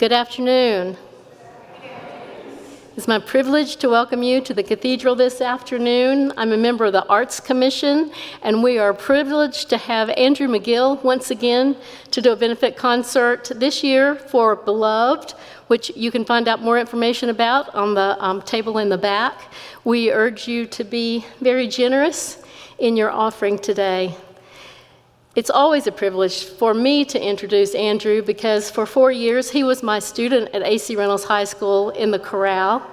Good afternoon. It's my privilege to welcome you to the Cathedral this afternoon. I'm a member of the Arts Commission, and we are privileged to have Andrew Magill once again to do a benefit concert this year for Beloved, which you can find out more information about on the table in the back. We urge you to be very generous in your offering today. It's always a privilege for me to introduce Andrew because for 4 years he was my student at A.C. Reynolds High School in the chorale.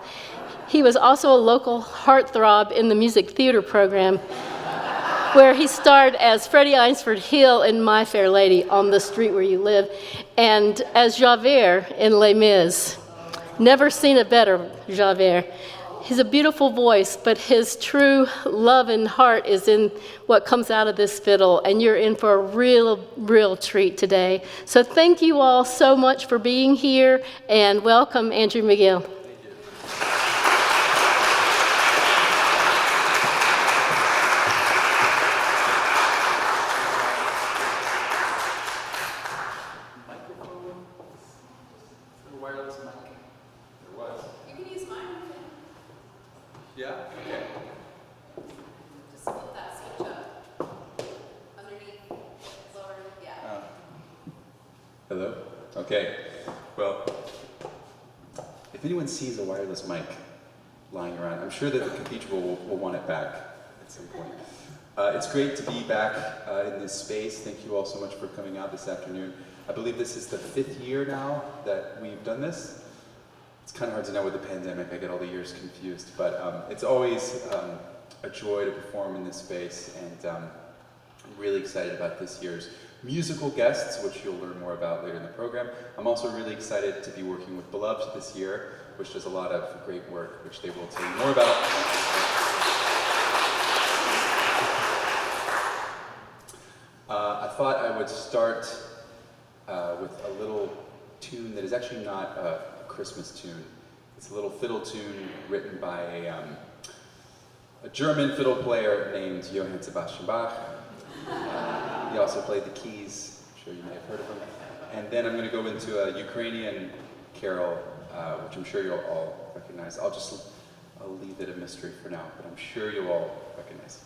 He was also a local heartthrob in the music theater program where he starred as Freddie Eynsford Hill in My Fair Lady, On the Street Where You Live, and as Javert in Les Mis. Never seen a better Javert. He's a beautiful voice, but his true love and heart is in what comes out of this fiddle, and you're in for a real treat today. So thank you all so much for being here, and welcome Andrew Magill. Yeah? Okay. Just flip that switch up. Underneath. Lower. Yeah. Hello? Okay. Well, if anyone sees a wireless mic lying around, I'm sure that the cathedral will want it back at some point. It's great to be back in this space. Thank you all so much for coming out this afternoon. I believe this is the 5th year now that we've done this. It's kind of hard to know with the pandemic, I get all the years confused, but it's always a joy to perform in this space, and I'm really excited about this year's musical guests, which you'll learn more about later in the program. I'm also really excited to be working with Beloved this year, which does a lot of great work, which they will tell you more about. I thought I would start with a little tune that is actually not a Christmas tune. It's a little fiddle tune written by a German fiddle player named Johann Sebastian Bach. He also played the keys. I'm sure you may have heard of him. And then I'm going to go into a Ukrainian carol, which I'm sure you'll all recognize. I'll leave it a mystery for now, but I'm sure you'll all recognize.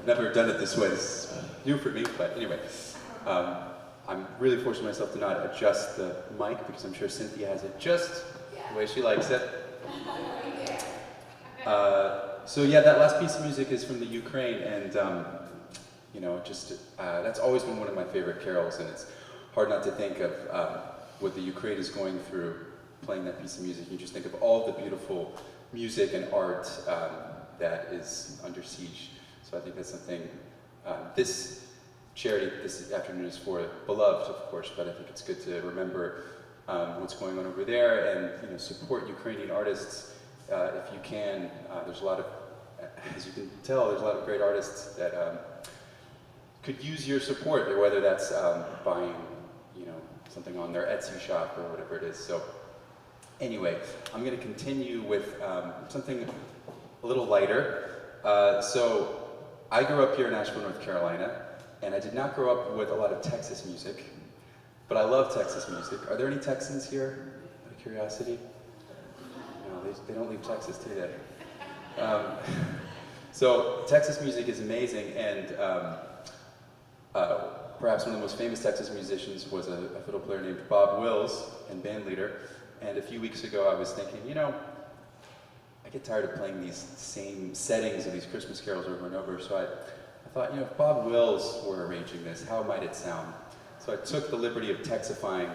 never done it this way. It's new for me, but anyway. I'm really forcing myself to not adjust the mic because I'm sure Cynthia has it just the way she likes it. So yeah, that last piece of music is from the Ukraine, and you know, just that's always been one of my favorite carols, and it's hard not to think of what the Ukraine is going through playing that piece of music. You just think of all the beautiful music and art that is under siege. So I think that's something this charity this afternoon is for. Beloved, of course, but I think it's good to remember what's going on over there, and support Ukrainian artists if you can. There's a lot of, as you can tell, there's a lot of great artists that could use your support, whether that's buying something on their Etsy shop or whatever it is. So Anyway, I'm going to continue with something a little lighter. So I grew up here in Asheville, North Carolina, and I did not grow up with a lot of Texas music, but I love Texas music. Are there any Texans here, out of curiosity? No, they don't leave Texas, do they? So Texas music is amazing, and perhaps one of the most famous Texas musicians was a fiddle player named Bob Wills, and band leader. And a few weeks ago I was thinking, you know, I get tired of playing these same settings of these Christmas carols over and over, so I thought, you know, if Bob Wills were arranging this, how might it sound? So I took the liberty of Texifying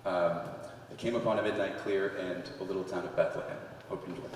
It Came Upon a Midnight Clear and A Little Town of Bethlehem. Hope you enjoy.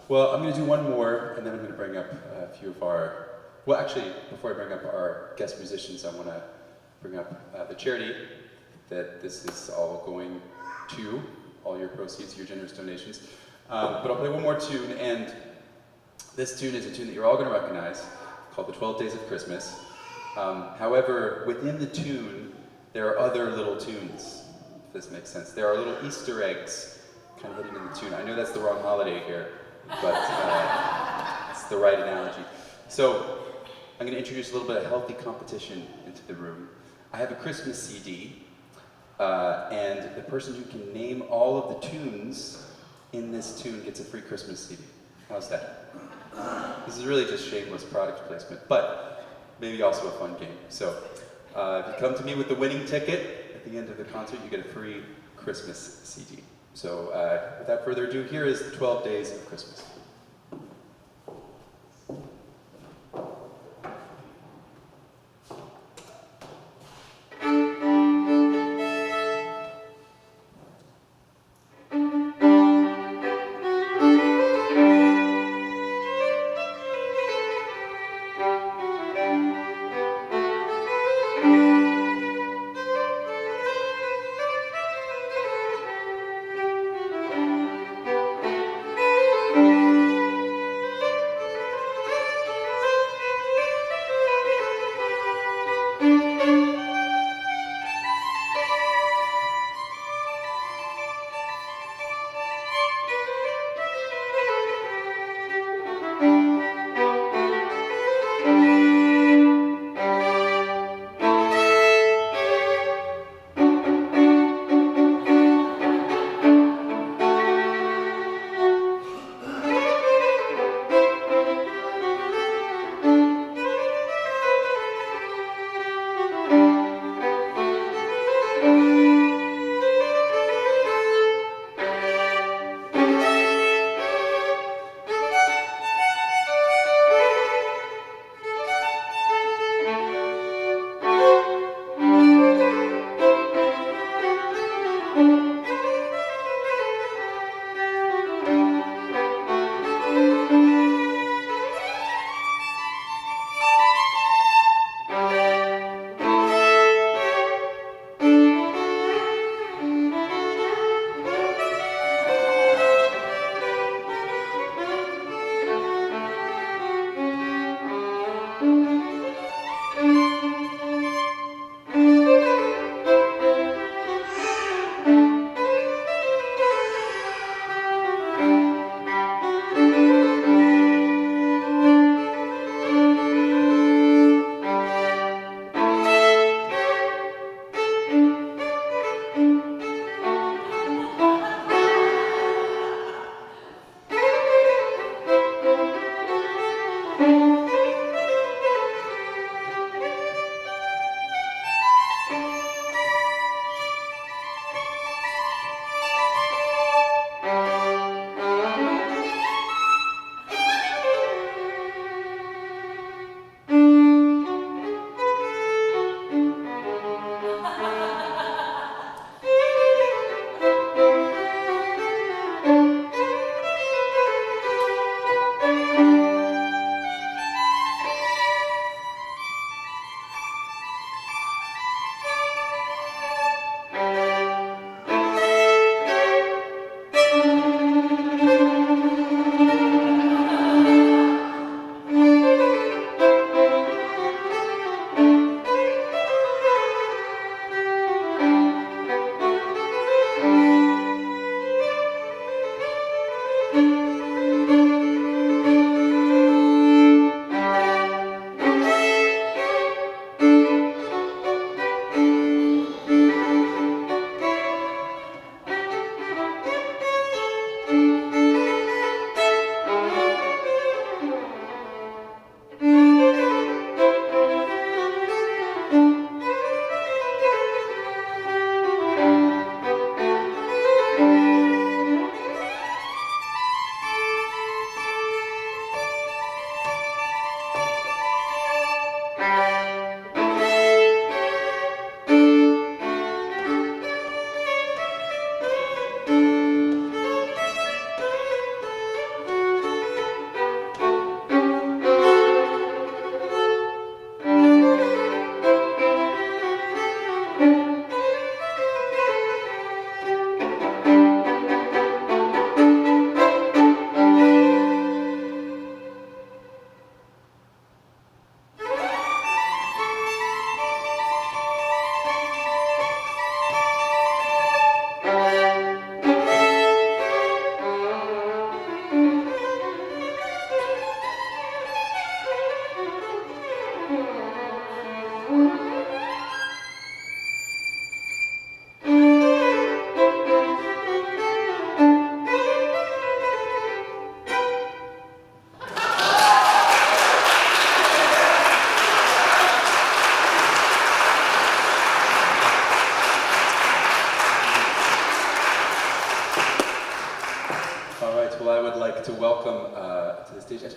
Well, I'm going to do one more, and then I'm going to bring up a few of our, well actually, before I bring up our guest musicians, I want to bring up the charity that this is all going to, all your proceeds, your generous donations. But I'll play one more tune, and this tune is a tune that you're all going to recognize, called The 12 Days of Christmas. However, within the tune, there are other little tunes, if this makes sense. There are little Easter eggs kind of hidden in the tune. I know that's the wrong holiday here, but it's the right analogy. So I'm going to introduce a little bit of healthy competition into the room. I have a Christmas CD, and the person who can name all of the tunes in this tune gets a free Christmas CD. How's that? This is really just shameless product placement, but maybe also a fun game. So if you come to me with the winning ticket at the end of the concert, you get a free Christmas CD. So without further ado, here is the 12 Days of Christmas.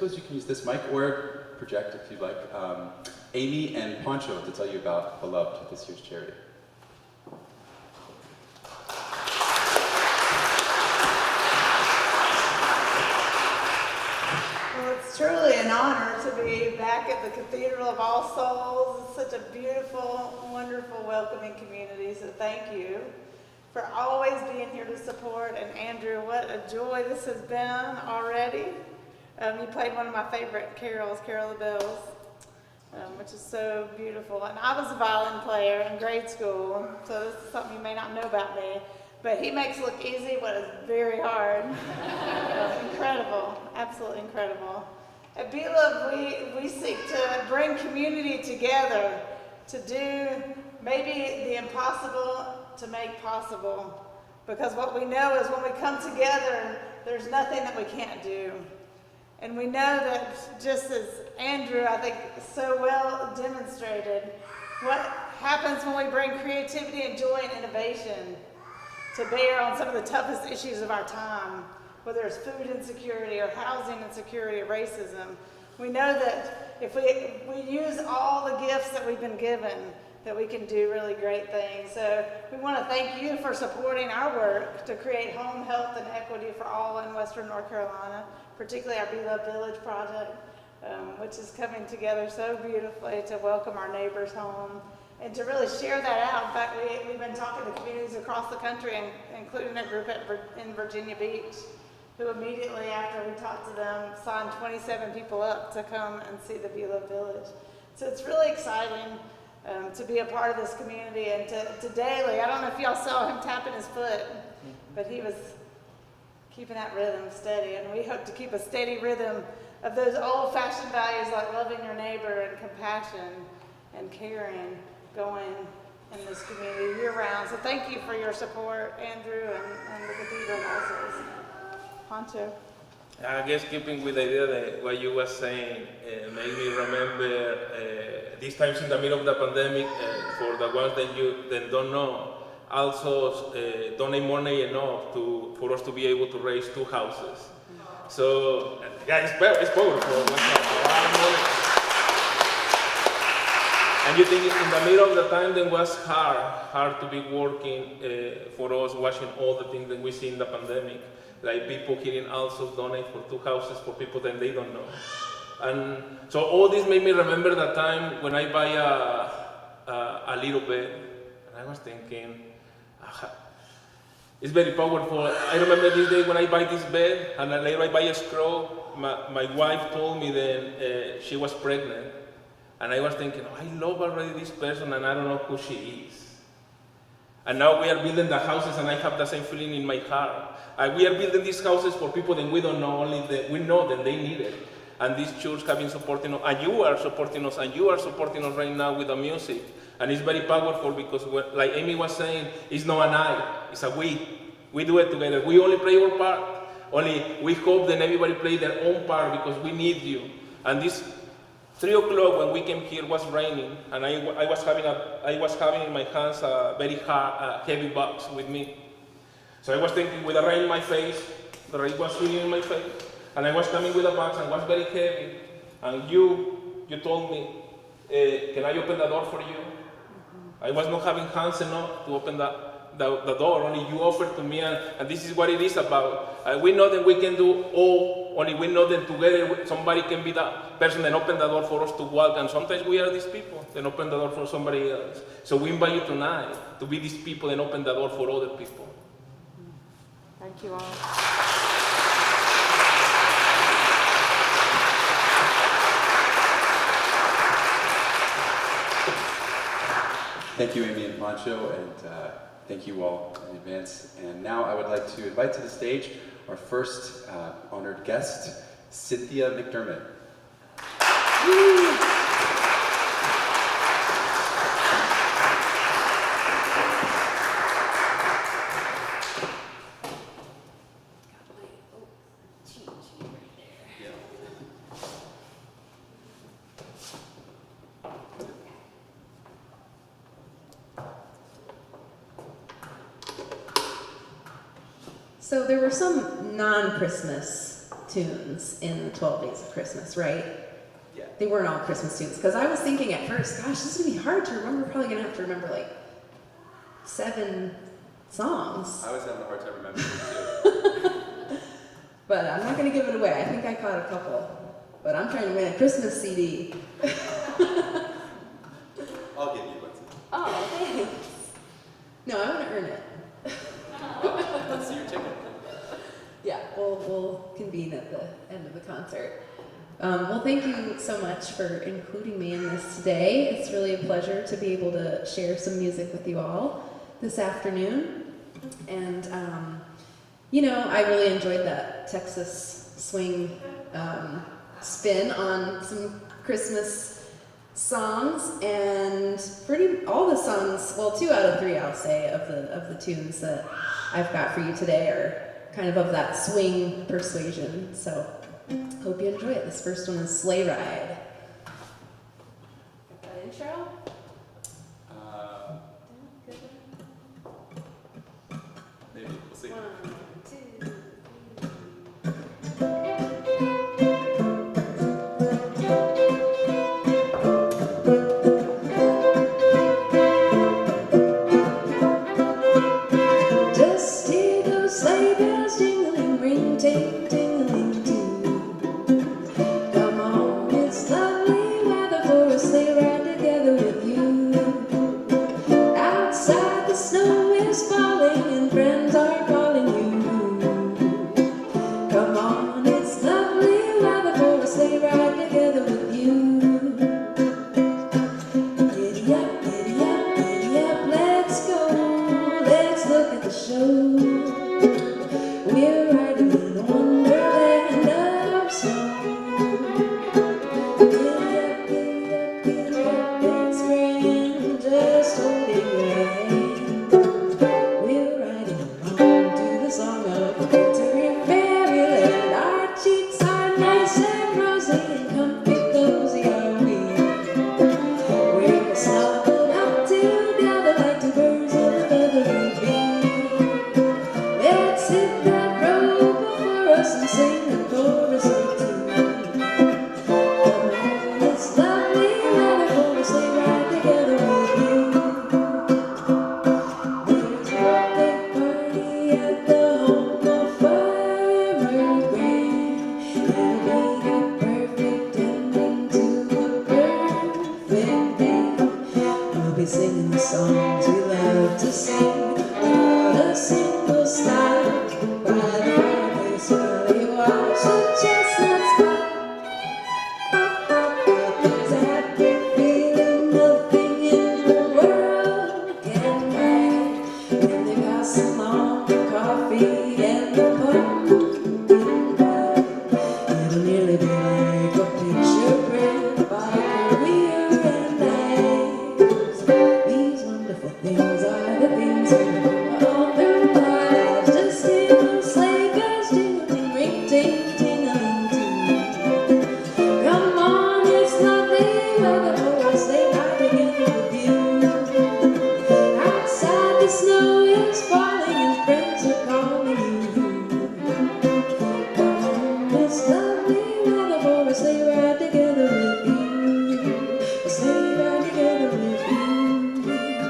suppose you can use this mic or project if you'd like. Amy and Poncho to tell you about Beloved, this year's charity. Well, it's truly an honor to be back at the Cathedral of All Souls. It's such a beautiful, wonderful, welcoming community, so thank you for always being here to support. And Andrew, what a joy this has been already. You played one of my favorite carols, Carol of the Bells, which is so beautiful. And I was a violin player in grade school, so this is something you may not know about me. But he makes it look easy what is very hard. Incredible, absolutely incredible. At Beloved, we seek to bring community together to do maybe the impossible to make possible. Because what we know is when we come together, there's nothing that we can't do. And we know that just as Andrew, I think, so well demonstrated, what happens when we bring creativity and joy and innovation to bear on some of the toughest issues of our time, whether it's food insecurity or housing insecurity or racism. We know that if we use all the gifts that we've been given, that we can do really great things. So we want to thank you for supporting our work to create home, health, and equity for all in Western North Carolina, particularly our Beloved Village project, which is coming together so beautifully to welcome our neighbors home and to really share that out. In fact, we've been talking to communities across the country, including a group in Virginia Beach, who immediately after we talked to them signed 27 people up to come and see the Beloved Village. So it's really exciting to be a part of this community and to daily, I don't know if y'all saw him tapping his foot, but he was keeping that rhythm steady, and we hope to keep a steady rhythm of those old-fashioned values like loving your neighbor and compassion and caring going in this community year-round. So thank you for your support, Andrew, and the Cathedral also. Poncho. I guess keeping with the idea that what you were saying made me remember these times in the middle of the pandemic, for the ones that don't know, also donate money enough for us to be able to raise 2 houses. So yeah, it's powerful. And you think in the middle of the time that was hard to be working for us, watching all the things that we see in the pandemic, like people here in also donate for 2 houses for people that they don't know. And so all this made me remember the time when I buy a little bed, and I was thinking, it's very powerful. I remember this day when I buy this bed, and then later I buy a scroll. My wife told me that she was pregnant. And I was thinking, I love already this person and I don't know who she is. And now we are building the houses and I have the same feeling in my heart. We are building these houses for people that we don't know, only that we know that they need it. And this church have been supporting us, and you are supporting us, and you are supporting us right now with the music. And it's very powerful because, like Amy was saying, it's not an I, it's a we. We do it together. We only play our part. Only we hope that everybody play their own part because we need you. And this 3 o'clock when we came here was raining, and I was having in my hands a very heavy box with me. So I was thinking, with the rain in my face, the rain was hitting in my face, and I was coming with a box and it was very heavy. And you told me, can I open the door for you? I was not having hands enough to open the door, only you offered to me, and this is what it is about. We know that we can do all, only we know that together somebody can be the person that opened the door for us to walk, and sometimes we are these people that open the door for somebody else. So we invite you tonight to be these people that open the door for other people. Thank you all. Thank you, Amy and Poncho, and thank you all in advance. And now I would like to invite to the stage our first honored guest, Cynthia McDermott. So there were some non-Christmas tunes in the 12 Days of Christmas, right? Yeah. They weren't all Christmas tunes, because I was thinking at first, gosh, this is gonna be hard to remember. We're probably gonna have to remember like 7 songs. I was having a hard time remembering it too. But I'm not gonna give it away. I think I caught a couple. But I'm trying to win a Christmas CD. I'll give you one too. Oh, thanks. No, I want to earn it. Let's see your ticket. Yeah, we'll convene at the end of the concert. Well, thank you so much for including me in this today. It's really a pleasure to be able to share some music with you all this afternoon. And, you know, I really enjoyed that Texas swing spin on some Christmas songs, and all the songs, well, 2 out of 3 I'll say of the tunes that I've got for you today are kind of that swing persuasion. So hope you enjoy it. This first one is Sleigh Ride. Got that intro? Maybe we'll see. 1, 2. Just hear those sleigh bells jingling, ring, ting, tingling too. Come on, it's lovely weather for a sleigh ride together with you. Outside the snow is falling and friends are calling you. Come on, it's lovely weather for a sleigh ride together with you. Giddy up, let's go. Let's look at the show. We're riding in a wonderland of snow. Giddy up, it's grand, just holding your hand. We're riding along to the song of winter in fairyland. Our cheeks are nice and rosy and comfy cozy are we. We're snuggled up together like 2 birds of a feather be. Let's hit that road before us and sing the chorus or 2. Come on, it's lovely weather for a sleigh ride together with you. There's a big party at the home of Farmer Green. It'll be a perfect ending to a perfect day. We'll be singing the songs we love to sing without a single stop. By the fireplace while you watch the chestnuts pop. There's a happy feeling nothing in the world can buy when they pass along the coffee and the pumpkin pie. It'll nearly be like a picture print of our career and lives. These wonderful things are the things we do all through our lives. Just hear those sleigh bells jingling, ring, ting, tingling too. Come on, it's lovely weather for a sleigh ride together with you. Outside the snow is falling and friends are calling you. Come on, it's lovely weather for a sleigh ride together with you. A sleigh ride together with you.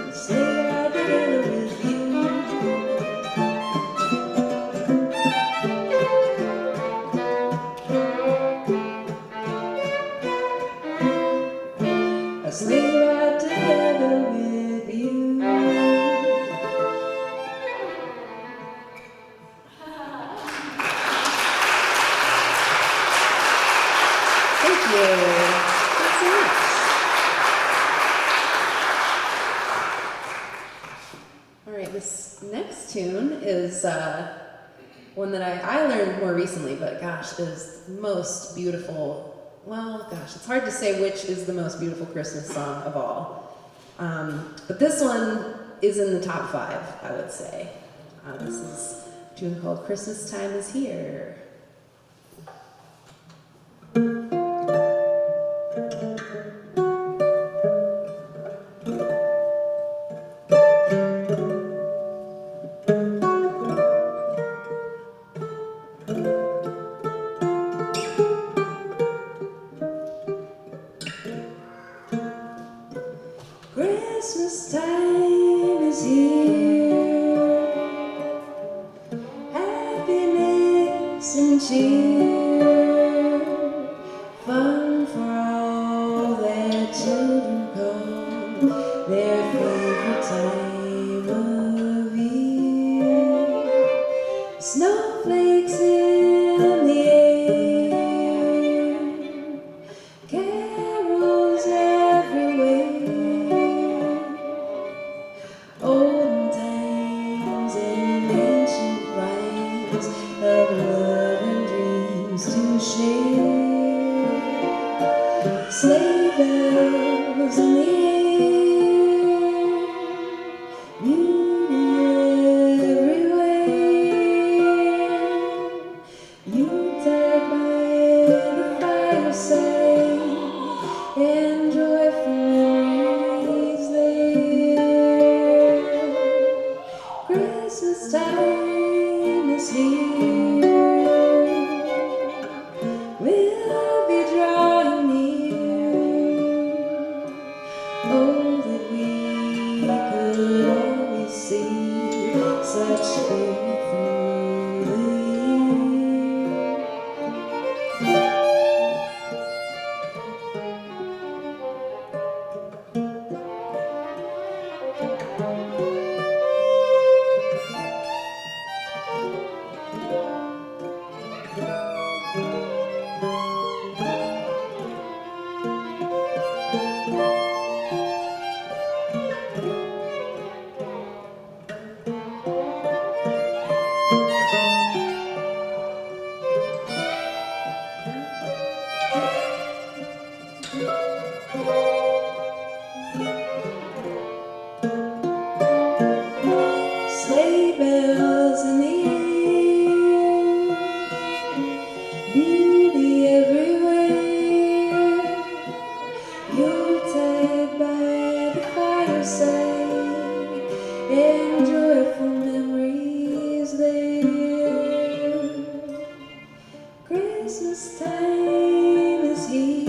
A sleigh ride together with you. A sleigh ride together with you. Thank you. Thanks so much. All right, this next tune is one that I learned more recently, but gosh, is the most beautiful. Well, gosh, it's hard to say which is the most beautiful Christmas song of all. But this one is in the top 5, I would say. This is a tune called Christmas Time Is Here. children call their favorite time of year. Snowflakes in the air, carols everywhere, olden times and ancient rhymes of love and dreams to share. Sleigh bells in the air, beauty everywhere. Yuletide by the fireside, and joyful memories there. Christmas time is here. We'll be drawing near. Oh, that we could always see such spirit through the year. Sleigh bells in the air, beauty everywhere. Yuletide by the fireside, and joyful memories there. Christmas time is here.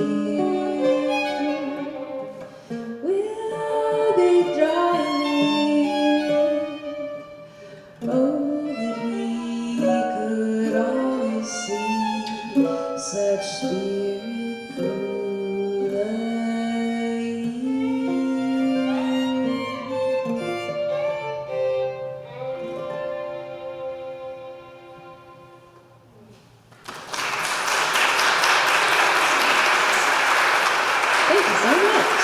We'll be drawing near. Oh, that we could always see such spirit through the year. Thank you so much.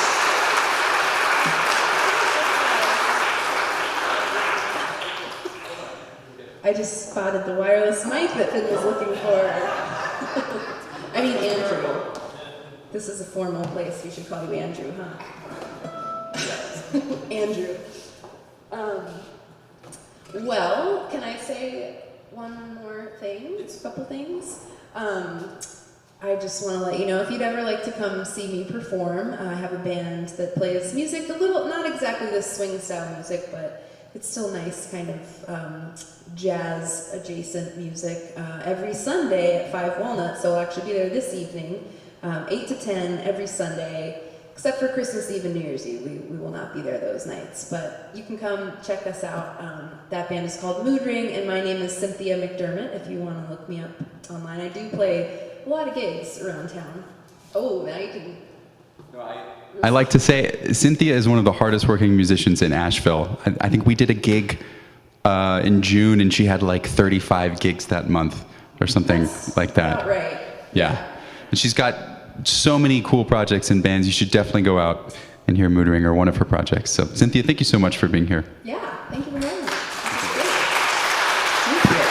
I just spotted the wireless mic that Finn was looking for. I mean, Andrew. This is a formal place. We should call you Andrew, huh? Andrew. Well, can I say one more thing? Just a couple things. I just want to let you know, if you'd ever like to come see me perform, I have a band that plays music, a little, not exactly this swing style music, but it's still nice kind of jazz adjacent music every Sunday at 5 Walnut, so I'll actually be there this evening, 8 to 10 every Sunday, except for Christmas Eve and New Year's Eve. We will not be there those nights, but you can come check us out. That band is called Mood Ring, and my name is Cynthia McDermott, if you want to look me up online. I do play a lot of gigs around town. Oh, now you can... I like to say Cynthia is one of the hardest working musicians in Asheville. I think we did a gig in June, and she had like 35 gigs that month or something like that. About right. Yeah. And she's got so many cool projects and bands. You should definitely go out and hear Mood Ring or one of her projects. So Cynthia, thank you so much for being here. Yeah, thank you for having me. This is great. Thank you.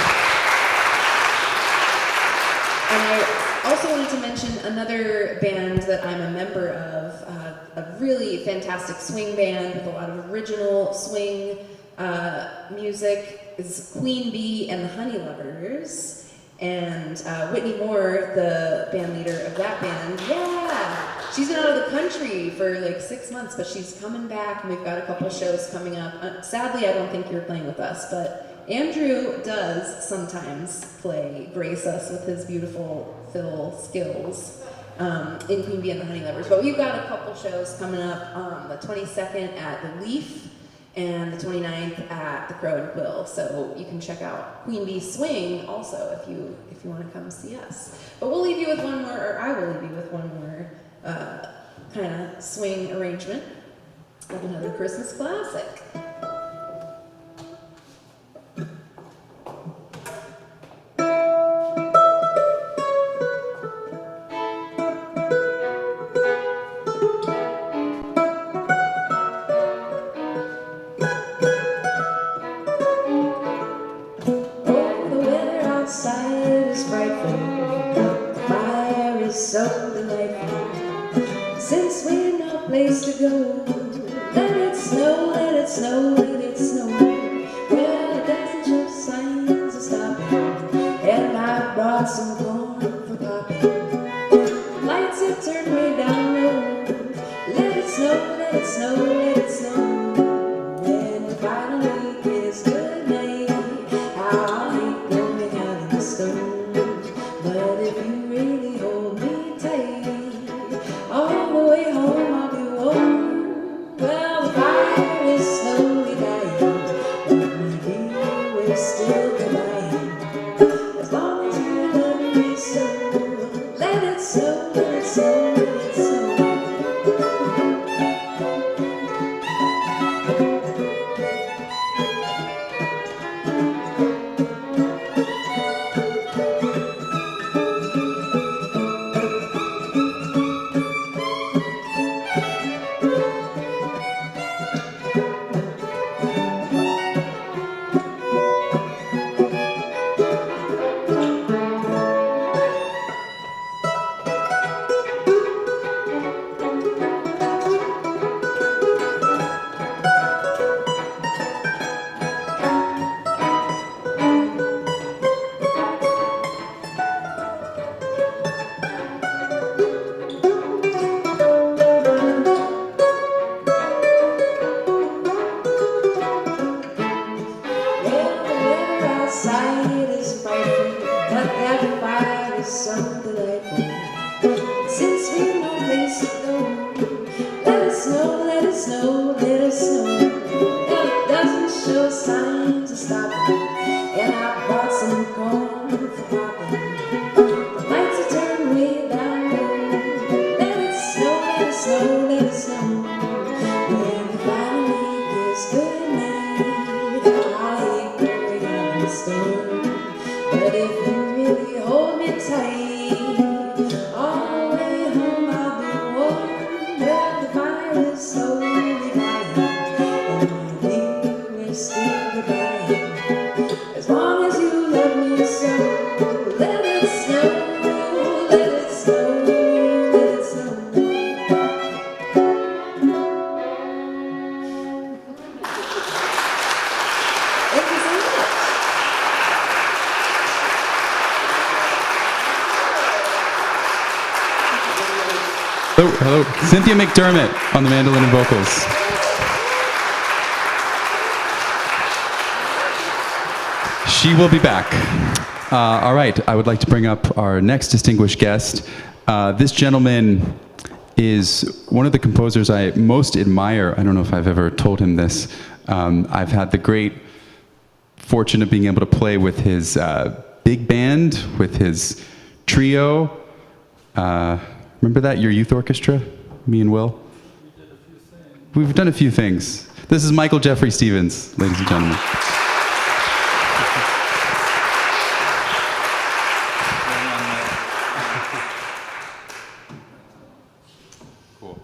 And I also wanted to mention another band that I'm a member of, a really fantastic swing band with a lot of original swing music, is Queen Bee and the Honey Lovers. And Whitney Moore, the band leader of that band, she's been out of the country for like 6 months, but she's coming back, and we've got a couple shows coming up. Sadly, I don't think you're playing with us, but Andrew does sometimes grace us with his beautiful fiddle skills in Queen Bee and the Honey Lovers. But we've got a couple shows coming up on the 22nd at the Leaf, and the 29th at the Crow and Quill. So you can check out Queen Bee Swing also if you want to come see us. But we'll leave you with one more, or I will leave you with one more kind of swing arrangement of another Christmas classic. Outside is frightful, the fire is so delightful. Since we've no place to go, let it snow, let it snow, let it snow. Well, it doesn't show signs of stopping, and I brought some corn for popping. Lights have turned way down low. Let it snow, let it snow, let it snow. When it finally gets good night, I'll hate going out in the snow. But if you really hold me tight, all the way home I'll be warm. Well, the fire is slowly dying, but maybe we're still goodbye. As long as you love me so, let it snow, let it snow, let it snow. Outside is frightful, but that fire is so delightful. Since we've no place to go, let it snow, let it snow, let it snow. Well, it doesn't show signs of stopping, and I brought some corn for popping. The lights are turned way down low. Let it snow, let it snow, let it snow. When it finally gets good night, I hate going out in the storm. But if you really hold me tight, all the way home I'll be warm. Well, the fire is slowly dying, and maybe we're still goodbye. As long as you love me so, let it snow, let it snow, let it snow. Thank you so much. Hello, Cynthia McDermott on the mandolin and vocals. She will be back. All right, I would like to bring up our next distinguished guest. This gentleman is one of the composers I most admire. I don't know if I've ever told him this. I've had the great fortune of being able to play with his big band, with his trio. Remember that, your youth orchestra, me and Will? We've done a few things. This is Michael Jeffrey Stevens, ladies and gentlemen. Cool.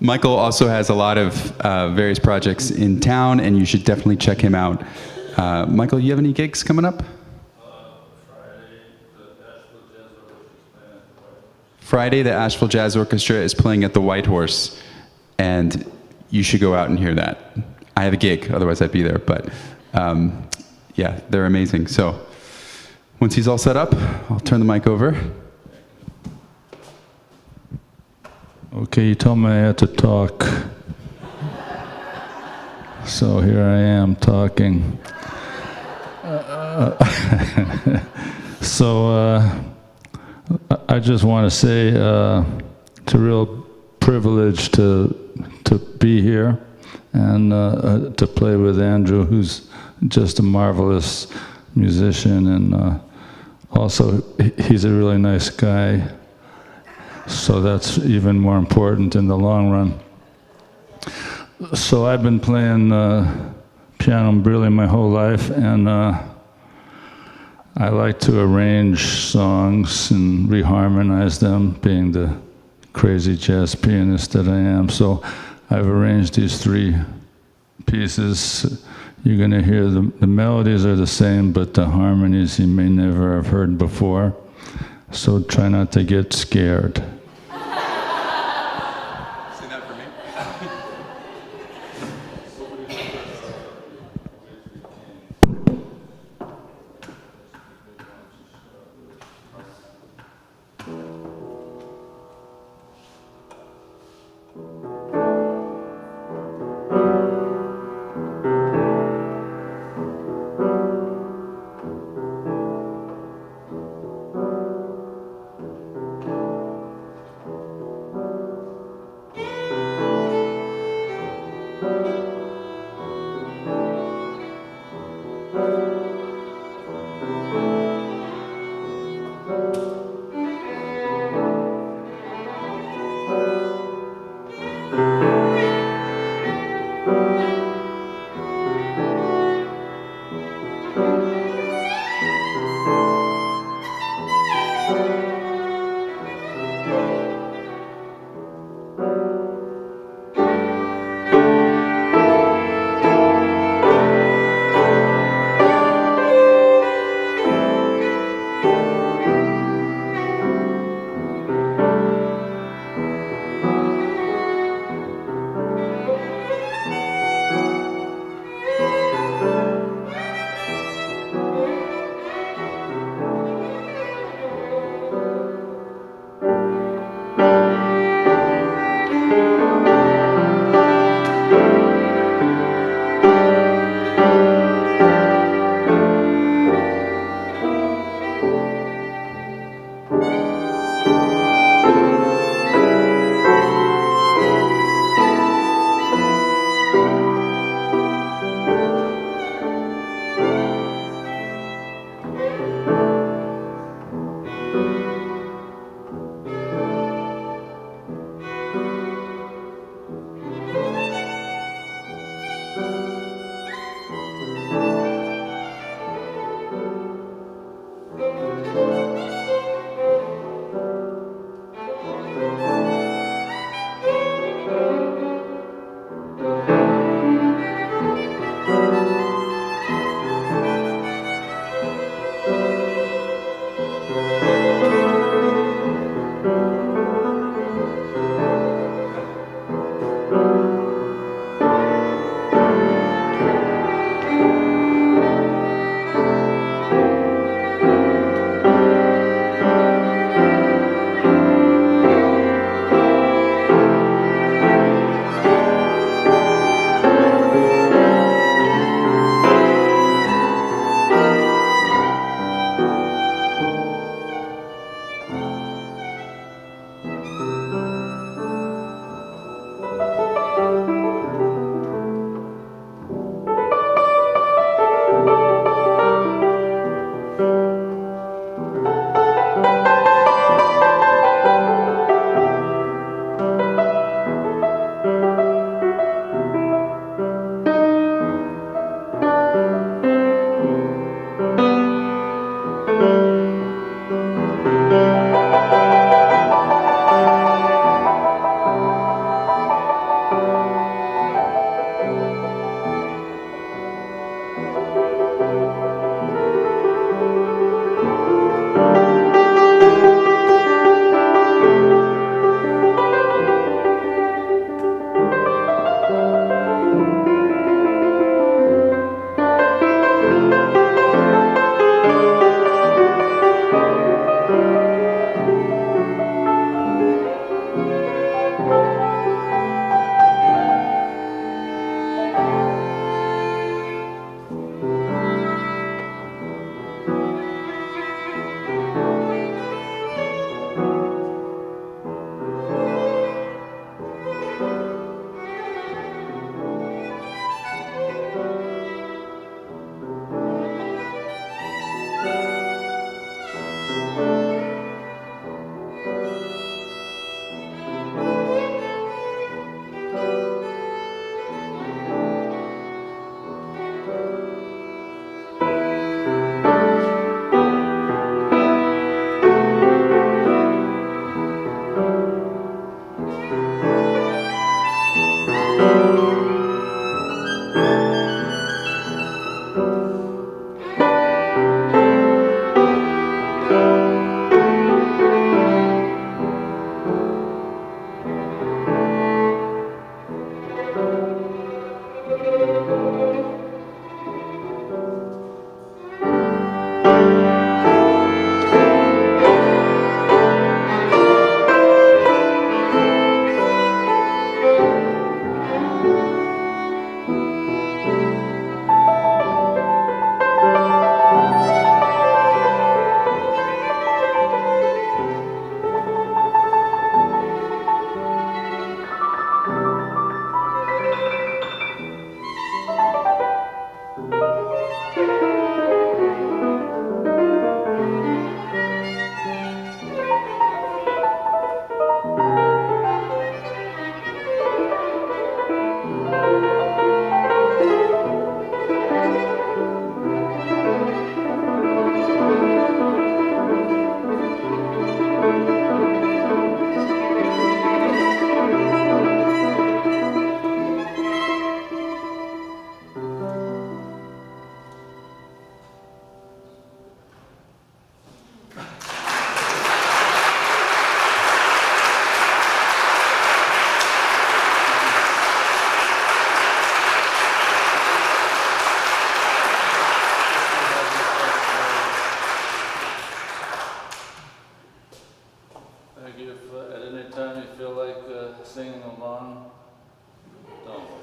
Michael also has a lot of various projects in town, and you should definitely check him out. Michael, you have any gigs coming up? Friday, the Asheville Jazz Orchestra is playing at the White Horse, and you should go out and hear that. I have a gig, otherwise I'd be there, but yeah, they're amazing. So once he's all set up, I'll turn the mic over. Okay, you told me I had to talk. So here I am talking. I just want to say it's a real privilege to be here and to play with Andrew, who's just a marvelous musician, and also he's a really nice guy. So that's even more important in the long run. So I've been playing piano really my whole life, and I like to arrange songs and reharmonize them, being the crazy jazz pianist that I am. So I've arranged these 3 pieces. You're going to hear the melodies are the same, but the harmonies you may never have heard before. So try not to get scared. Sing that for me. Mickey, if at any time you feel like singing along, don't.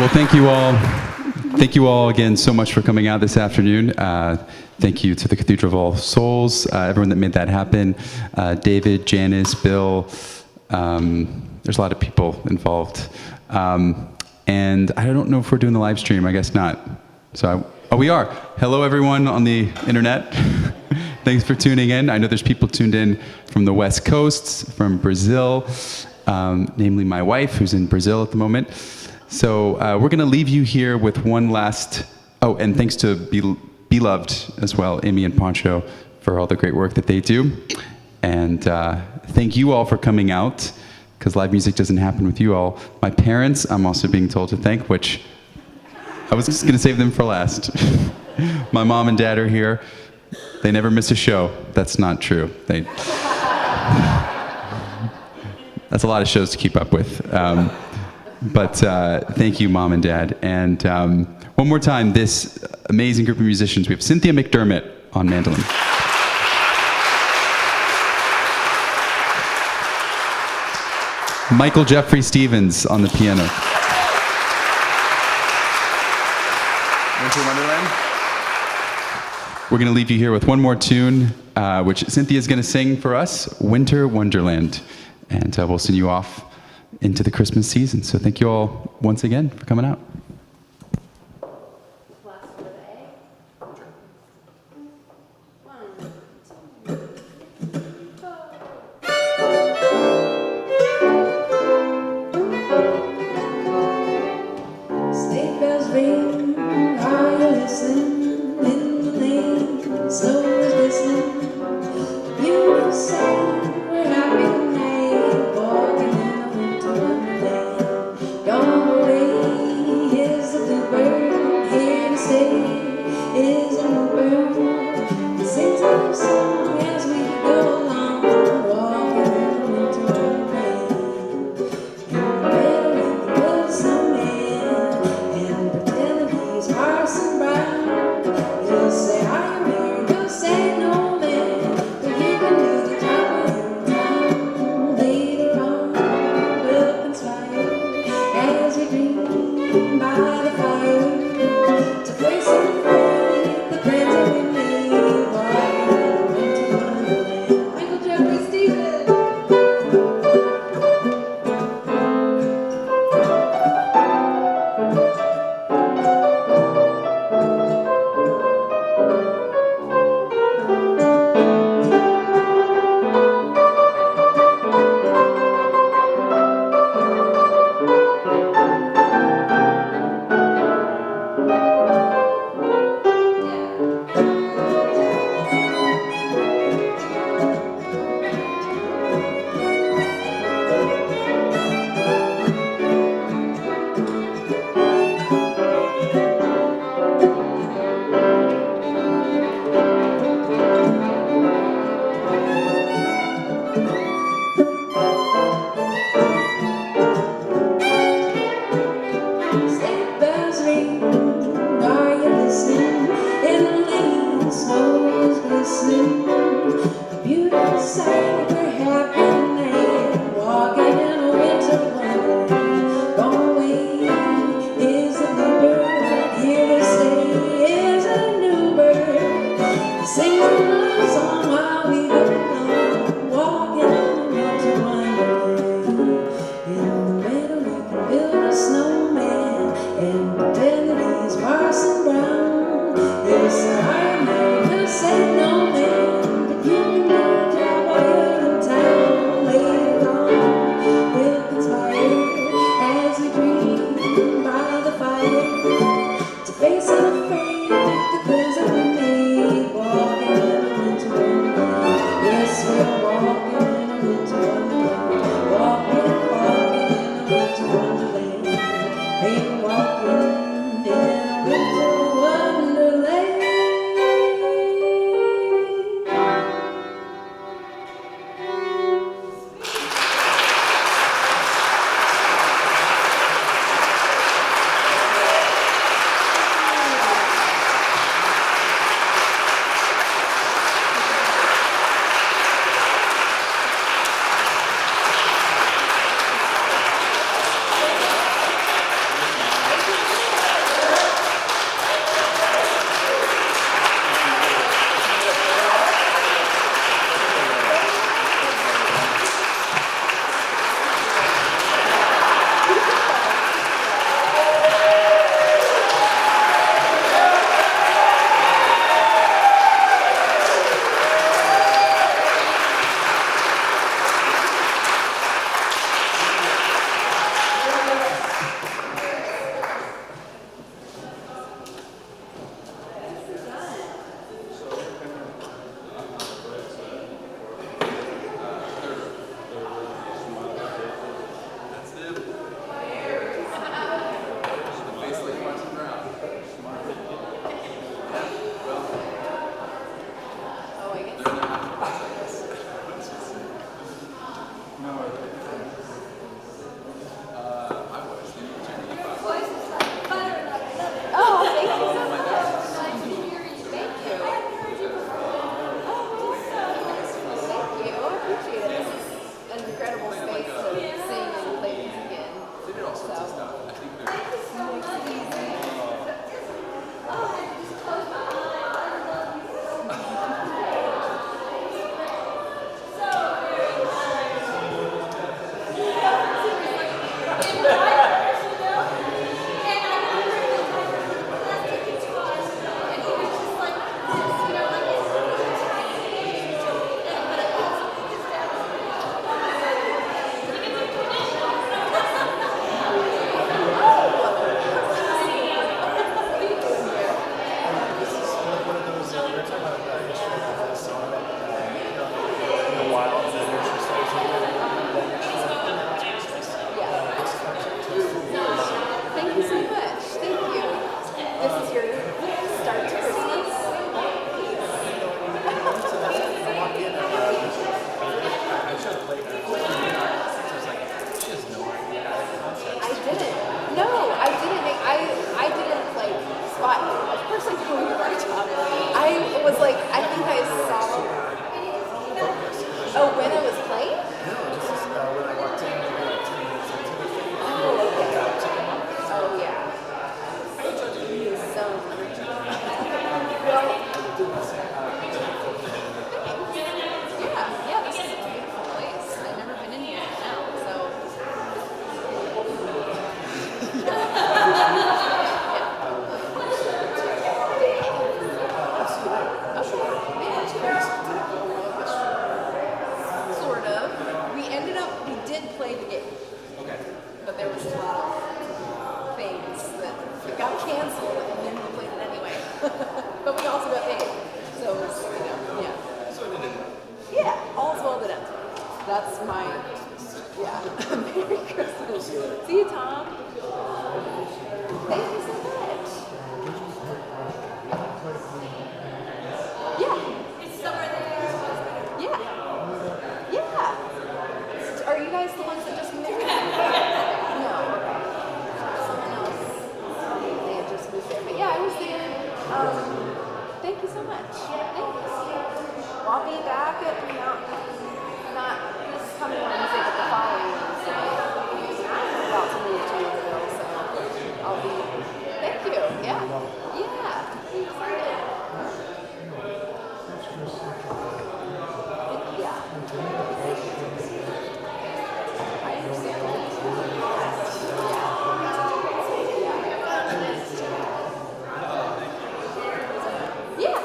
Well, thank you all. Thank you all again so much for coming out this afternoon. Thank you to the Cathedral of All Souls, everyone that made that happen. David, Janice, Bill. There's a lot of people involved. And I don't know if we're doing the live stream. I guess not. Oh, we are. Hello, everyone on the internet. Thanks for tuning in. I know there's people tuned in from the West Coast, from Brazil, namely my wife, who's in Brazil at the moment. So we're going to leave you here with one last... Oh, and thanks to Beloved as well, Amy and Poncho, for all the great work that they do. And thank you all for coming out, because live music doesn't happen with you all. My parents, I'm also being told to thank, which I was just going to save them for last. My mom and dad are here. They never miss a show. That's not true. That's a lot of shows to keep up with. But thank you, Mom and Dad. And one more time, this amazing group of musicians. We have Cynthia McDermott on mandolin. Michael Jeffrey Stevens on the piano. Winter Wonderland. We're going to leave you here with one more tune, which Cynthia is going to sing for us, Winter Wonderland. And we'll send you off into the Christmas season. So thank you all once again for coming out. Sleigh bells ring, are you listening? In the lane, snow is glistening. Beautiful sight, we're happy tonight, walking in a winter wonderland. Gone away is the bluebird, here to stay is a new bird. Sings our song as we go along, walking in a winter wonderland. In the meadow we can build a snowman and pretend that he's Parson Brown. He'll say, "Are you married?" He'll say, "No, man," but you can do the job in town. Later on, we'll conspire as we dream by the fire to face and free the plans that we made, walking in a winter wonderland. Michael Jeffrey Stevens. Sleigh bells ring, are you listening? In the lane, snow is glistening. A beautiful sight, we're happy tonight, walking in a winter wonderland. Gone away is the bluebird, here to stay is a new bird. Sing a love song while we go along, walking in a winter wonderland. In the meadow we can build a snowman and pretend that he's Parson Brown. He'll say, "Are you married?" He'll say, "No, man," but you can do a job while you're in town. Later on, we'll conspire as we dream by the fire to face unafraid the plans that we made, walking in a winter wonderland. Yes, we're walking in a winter wonderland, walking in a winter wonderland. Ain't walking in a winter wonderland. That's my, yeah. Merry Christmas. See you, Tom. Thank you so much. Yeah. It's somewhere there. Yeah. Yeah. Are you guys the ones that just moved here? No. Okay. Someone else. They had just moved there. But yeah, I was there. Thank you so much. Thanks. Well, I'll be back at the mountain, not this coming Wednesday, but the following Wednesday. I'm about to move to Louisville, so I'll be. Thank you. Yeah. Yeah. I'm excited. Yeah. I understand that. Yeah.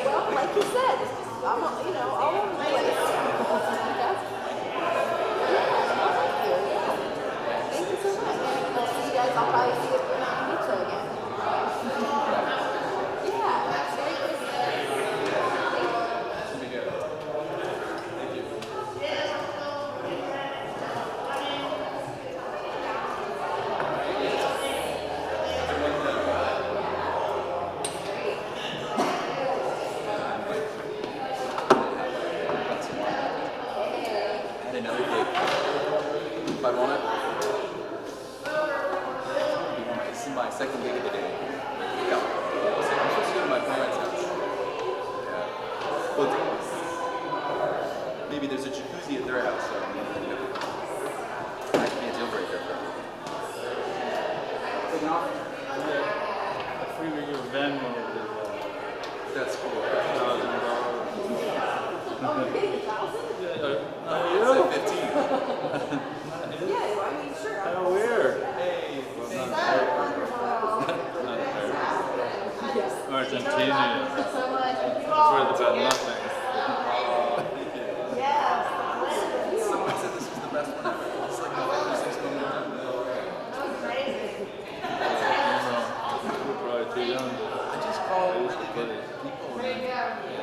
Well, like you said, I'm, all over the place. Thank you so much. I'll see you guys. I'll probably see you at pizza again. Yeah. Merry Christmas. And another gig. If I want it, this is my second gig of the day. Yeah. So I'm supposed to go to my parents' house. Yeah. Well, maybe there's a jacuzzi at their house, so that could be a deal breaker for me. I figure your Venmo That's cool. $1,000. It's at 15. Yeah, I mean, sure. How weird. Hey. Argentina. So much. You It's all worth about nothing. Yes. Someone said this was the best one ever. It's like the first 6 one we've done. Crazy. We're probably too young. I just call I used to really play good people and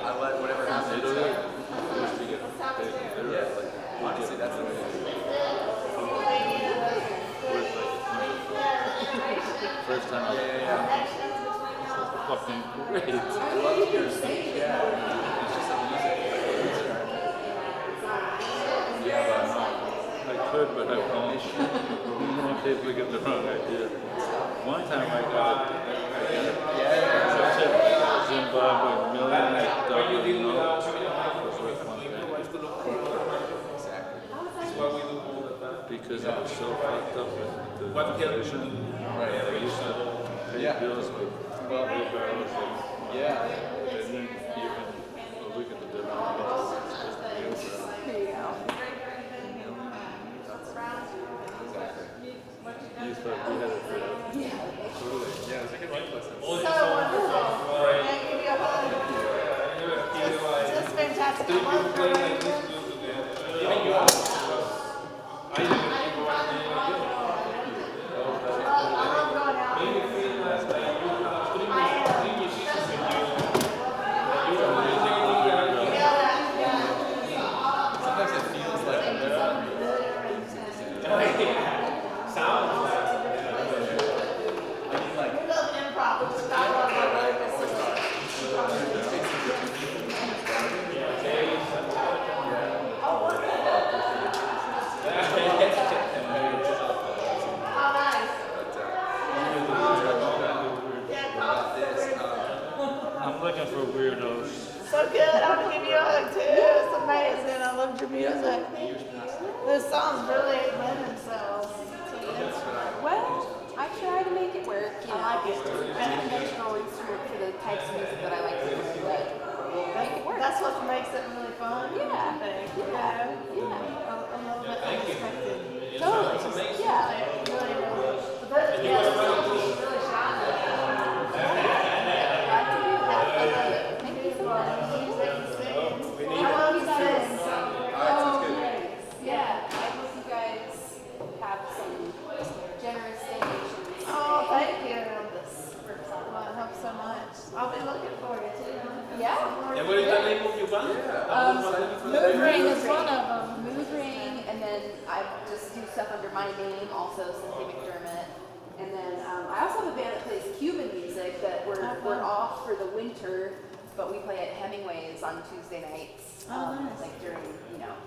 I let whatever happens. Italy. I used to get paid. They were Yeah, like, honestly, that's the way it is. first time I fucking great. I love to hear speech, yeah. It's just like music. Yeah, I could, but I won't. In case we get the wrong idea. One time I got it. Zimbabwe $1 million note. Was worth one penny. Because I was so fucked up with the inflation. I used to pay bills with wheelbarrows and yeah. then even a week at the difference. Here you go. You thought we had it good. Yeah, it's like a right lesson. So wonderful. Can I give you a hug? Just fantastic. I love Sometimes it feels like I'm I'm looking for weirdos. So good. I want to give you a hug too. It's amazing. I loved your music. The songs really lend themselves. Well, I try to make it work, you know. I like it. An conventional instrument for the types of music that I like to play, but make it work. That's what makes it really fun. Yeah. I think. You know? Yeah. A little bit unexpected. Totally. Yeah. Really, really. But yeah, the songs really shine. Glad to do that. Thank you so much. I love you guys. Oh, nice. Yeah. I hope you guys have some generous donations. Oh, thank you. Well, I hope so much. I'll be looking for you too. Yeah. And what is the name of your band? Mood Ring is one of them. Mood Ring, and then I just do stuff under my name, also Cynthia McDermott. And then I also have a band that plays Cuban music that we're off for the winter, but we play at Hemingway's on Tuesday nights, like during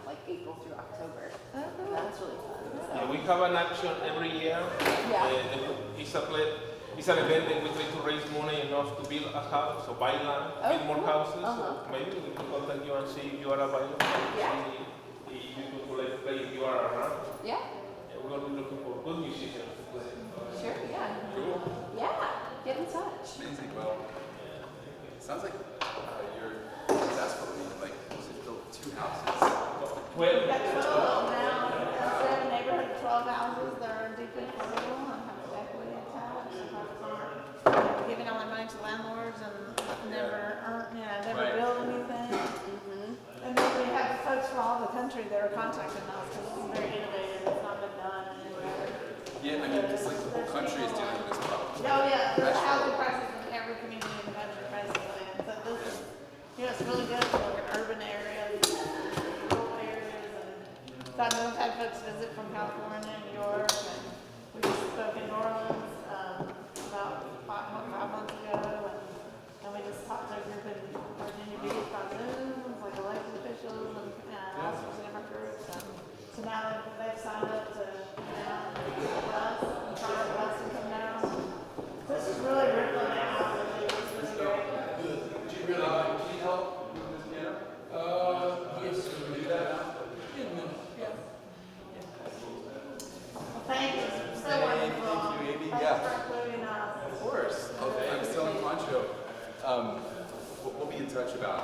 like April through October. That's really fun. So. Yeah, we have an action every year. Yeah. It's an event that we try to raise money enough to build a house, so buy land, build more houses. So maybe we can contact you and see if you are available. Yeah. See if you could play if you are around. Yeah. We're going to be looking for good musicians to play. Sure. Yeah. Cool. Yeah. Get in touch. Amazing. Well, sounds like you're successful. I mean, like, you built 2 houses. We've got 12 now. Instead of a neighborhood of 12 houses, they're deeply affordable and have equity attached. Giving all their money to landlords and never Right. build anything. And then we have folks from all over the country that are contacting us because it's very innovative. It's not been done anywhere. Yeah, I mean, it's like the whole country is dealing with this problem. Oh yeah, there's housing crisis in every community in the country basically. And so this is, it's really good for like an urban areas, rural areas, and so I know I've had folks visit from California and New York, and we just spoke in New Orleans about 5 months ago, and we just talked to a group in Virginia Beach by Zoom, like elected officials, and asked for some of our groups, and so now they've signed up to come down with us, and try our bus and come down. So this is really rippling out, and it's really great. Do you really need help with this piano? Yes. Can we do that now? Well, thank you, so wonderful. Thank you, Amy. Thanks Yeah. for including us. Of course. I'm still in Poncho. We'll be in touch about,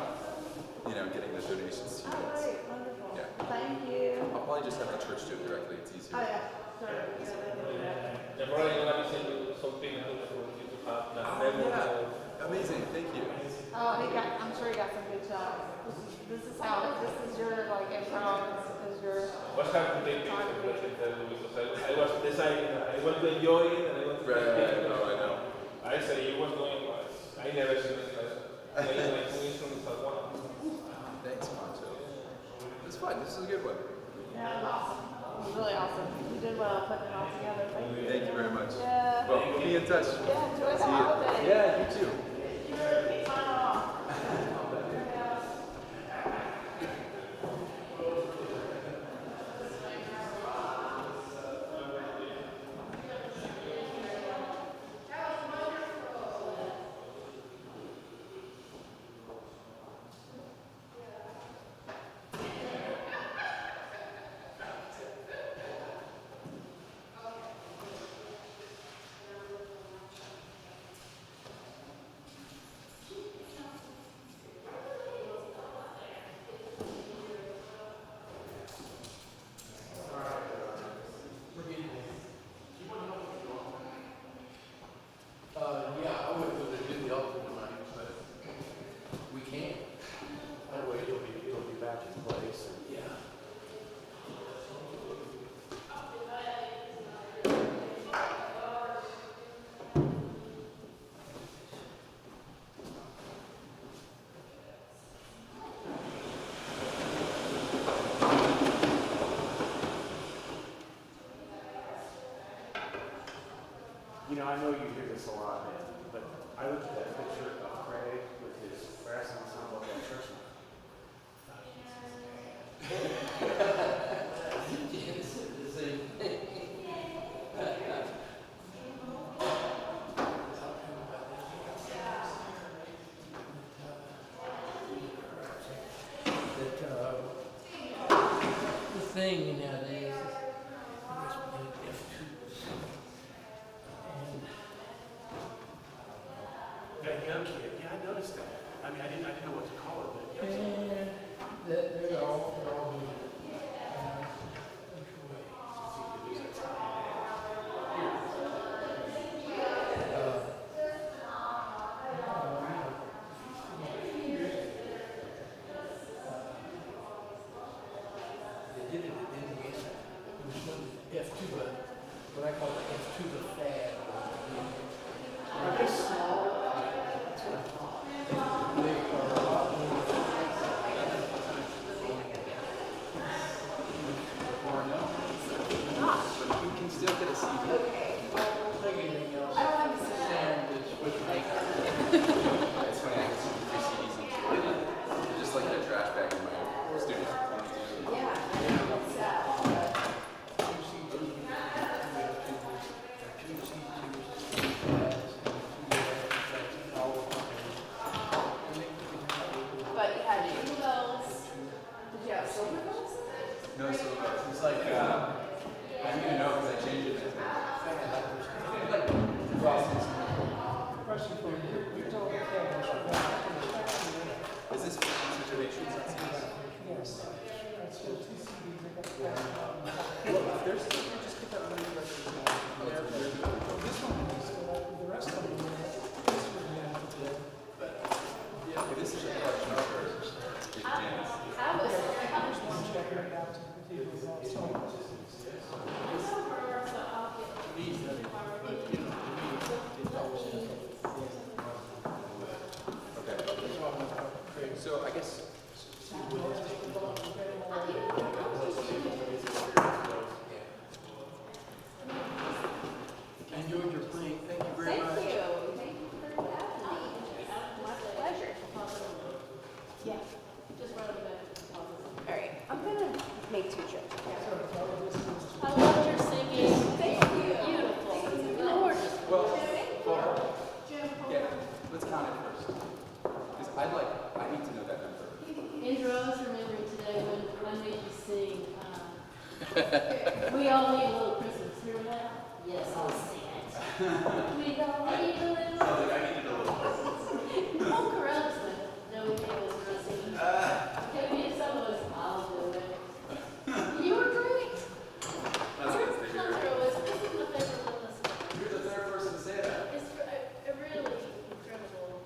getting the donations to you Oh, guys. great, wonderful. Yeah. Thank you. I'll probably just have the church do it directly. It's easier. Oh, yeah, sure. Yeah, they can do that. They're probably going to send you something for you to have that network. Amazing. Thank you. Oh, I'm sure he got some good shots. This is your like improv, this is your. What's hard to take pictures, let me tell you, because I was deciding, I want to enjoy it, and I want to take pictures. I know. I said, you was doing what? I never seen it playing like 2 instruments at once. Thanks, Poncho. It's fun. This is a good one. Yeah, it was awesome. It was really awesome. You did well putting it all together. Thank you. Thank you very much. Yeah. Well, we'll be in touch. Yeah, enjoy the See you. holidays. Yeah, you too. Sign off. Yeah, I wouldn't go to do the altar tonight, but we can. That way it'll be back in place. Yeah. I know you hear this a lot, man, but I looked at that picture of Craig with his brass ensemble at church. The thing nowadays is That young kid, yeah, I noticed that. I mean, I didn't know what to call it, but yeah. and they're all they did it in Indiana. It was when F2, what I call the F2 fad. Are they small? They are this is a question for Janice. Okay. So I guess. Enjoyed your playing. Thank you very much. Thank you for having me. My pleasure. Yeah. Just right over there. All right, I'm gonna make 2 trips. I loved your singing. Thank you. Beautiful. Gorgeous. Well, yeah, let's count it first. Because I need to know that number. Andrew, I was remembering today when I made you sing, We All Need a Little Christmas. Remember that? Yes, I'll sing it. We all need a little. Sounds like I needed a little more. No Corrales went. No, it was Rosie. Okay, me and someone was, I'll do it. You were great. That's Your good to hear. contra was, this is my favorite one listener. You're the third person to say that. It's really incredible.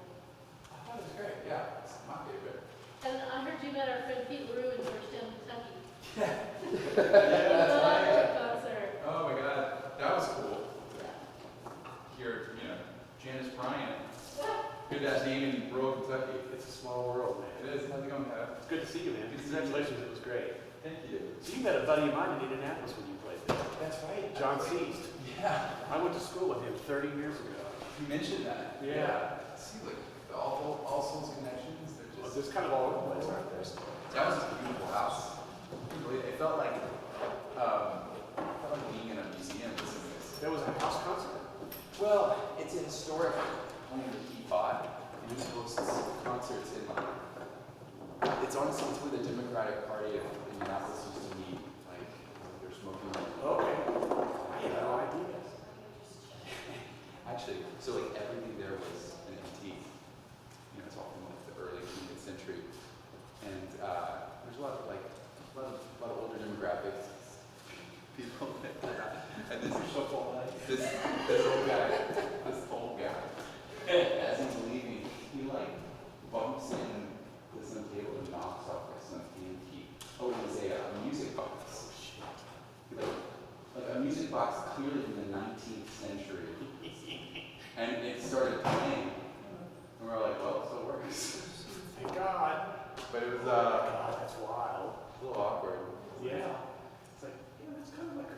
I thought it was great. Yeah, it's my favorite. And I heard you met our friend Pete LaRue in Georgetown, Kentucky. Yeah. That's right. Concert. Oh my God, that was cool. Here, Janice Bryant. Good ass name in rural Kentucky. It's a small world, man. It is. How's it going, Pat? It's good to see you, man. Good to see you. Congratulations, it was great. Thank you. So you met a buddy of mine in Indianapolis when you played there. That's right. John Seast. Yeah. I went to school with him 30 years ago. You mentioned that. Yeah. See, like the All Souls connections. They're Well, just. there's kind of all over the place, aren't there? That was a beautiful house. It felt like being in a museum. Listening to this. There was a house concert. Well, it's a historic home that he bought, and he hosts concerts in like. It's honestly where the Democratic Party of Indianapolis used to meet. Like they're smoking. Okay. I had no idea. Actually, so like everything there was an antique. It's all from like the early 20th century, and there's a lot of older demographics. People like that. And this old guy, as he's leaving, he like bumps into some table and knocks off like some antique. Oh, it was a music box. Like a music box clearly from the 19th century. And it started playing. And we were like, well, so it works. Thank God. But it was God, that's wild. a little awkward. Yeah. It's like, it's kind of like a